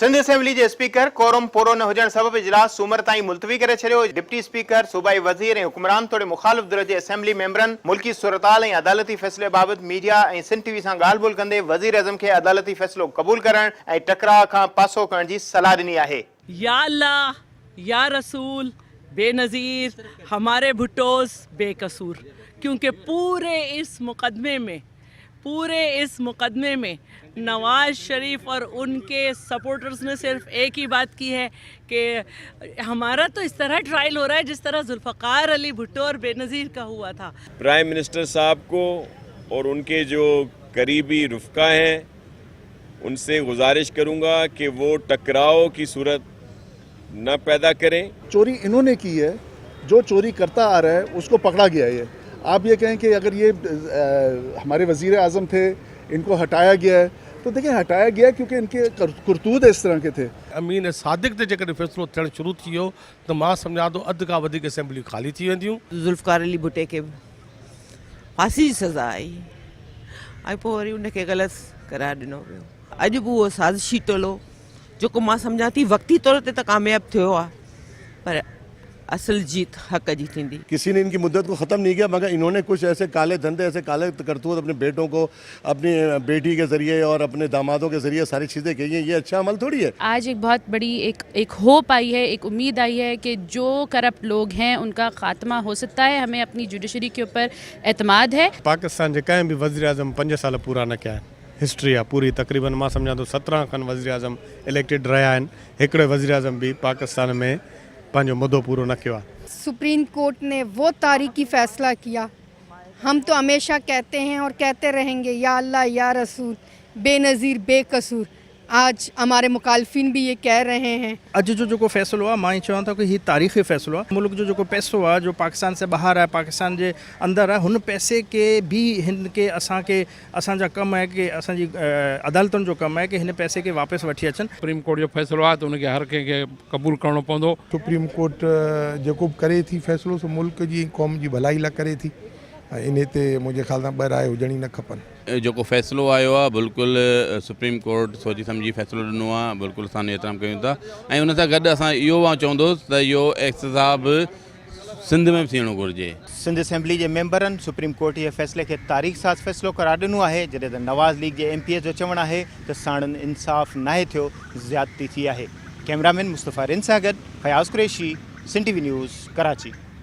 Sindh assembly के speaker quorum पूरो न हुजण सबब इजलास सूमर ताईं मुलतवी करे छड़ियो। डिप्टी स्पीकर सूबाई वजीर ऐं हुक्मरान तोड़े मुखालिफ धुर जे असेंबली मेंबरन मुल्की सूरताल ऐं अदालती फैसले बाबत मीडिया ऐं सिंध टीवी सां ॻाल्हि ॿोल कंदे वज़ीर आज़म खे अदालती फैसलो क़बूल करण ऐं टकराव खां पासो करण जी सलाह ॾिनी आहे। या अल्लाह या रसूल बेनज़ीर हमारे भुट्टोस बेकसूर, क्योंकि पूरे इस मुकदमे में नवाज शरीफ और उनके सपोर्टर्स ने सिर्फ एक ही बात की है कि हमारा तो इस तरह ट्रायल हो रहा है जिस तरह जुल्फ़कार अली भुट्टो और बेनज़ीर का हुआ था। प्राइम मिनिस्टर साहब को और उनके जो करीबी रुफ़का हैं उनसे गुजारिश करूंगा कि वो टकराव की सूरत न पैदा करें। चोरी इन्होंने की है, जो चोरी करता आ रहा है उसको पकड़ा गया है। आप ये कहें कि अगर ये हमारे वज़ीर आज़म थे, इनको हटाया गया है, तो देखिए हटाया गया क्योंकि इनके करतूत इस तरह के थे। अमीन सादिक ते जेकॾहिं फ़ैसिलो थियणु शुरू थी वियो त मां सम्झां थो अधु खां वधीक असेंबलियूं ख़ाली थी वेंदियूं। जुल्फ़कार अली भुट्टे खे फांसी जी सज़ा आई ऐं पोइ वरी उनखे ग़लति करार ॾिनो वियो। अॼु बि उहो साज़िशी टोलो जेको मां सम्झां थी वक़्ती तौर ते त कामयाबु थियो आहे, पर असल जीत हक़ जी थींदी। किसी ने इनकी मुद्दत को ख़त्म नहीं किया, मगर इन्होंने कुछ ऐसे काले धंधे, ऐसे काले करतूत अपने बेटों को, अपनी बेटी के ज़रिए और अपने दामादों के ज़रिए सारी चीज़ें कही हैं। ये अच्छा अमल थोड़ी है। आज एक बहुत बड़ी एक होप आई है, एक उम्मीद आई है कि जो करप्ट लोग हैं उनका खात्मा हो सकता है। हमें अपनी जुडिशरी के ऊपर एतमाद है। पाकिस्तान जे कंहिं बि वज़ीर आज़म 5 साल पूरा न कया आहिनि। हिस्ट्री आहे पूरी, तक़रीबन मां सम्झां थो 17 खनि वज़ीर आज़म इलेक्टेड रहिया आहिनि। हिकिड़े वज़ीर आज़म बि पाकिस्तान में पंहिंजो मुद्दो पूरो न कयो आहे। सुप्रीम कोर्ट ने वो तारीखी फैसला किया। हम तो हमेशा कहते हैं और कहते रहेंगे या अल्लाह या रसूल बेनज़ीर बेकसूर। आज हमारे मुखालिफिन भी ये कह रहे हैं। अॼु जो जेको फ़ैसिलो आहे मां चवां थो कि हीउ तारीख़ी फ़ैसिलो आहे। मुल्क जो जेको पैसो आहे जो पाकिस्तान से ॿाहिरि आहे, पाकिस्तान जे अंदरि आहे, हुन पैसे के भी हिन खे असांखे असांजा कमु आहे कि असांजी अदालतुनि जो कमु आहे कि हिन पैसे खे वापसि वठी अचनि। सुप्रीम कोर्ट जो फ़ैसिलो आहे त उनखे हर कंहिंखे क़बूल करिणो पवंदो। सुप्रीम कोर्ट जेको बि करे थी फ़ैसिलो सो मुल्क जी क़ौम जी भलाई लाइ करे थी। इन ते मुंहिंजे ख़्याल सां ॿ राय हुजणी न खपनि। जेको फ़ैसिलो आयो आहे बिल्कुलु सुप्रीम कोर्ट सोची सम्झी फ़ैसिलो ॾिनो आहे, बिल्कुलु असां एतिराम कयूं था। ऐं उन सां गॾु असां इहो चवंदुसि त इहो एहतसाब सिंध में बि थियणो घुरिजे। सिंध असेंबली के मेंबरन सुप्रीम कोर्ट ये फैसले के तारीख़ साज़ फैसलो करार ॾिनो आहे, जॾहिं त नवाज़ लीग के MPA जो चवणु आहे त साणनि इंसाफ़ नाहे थियो, ज़्यादती थी आहे। कैमरामैन मुस्तफ़ा रिन सां गॾु फयाज़ कुरैशी, सिंध TV न्यूज़, कराची।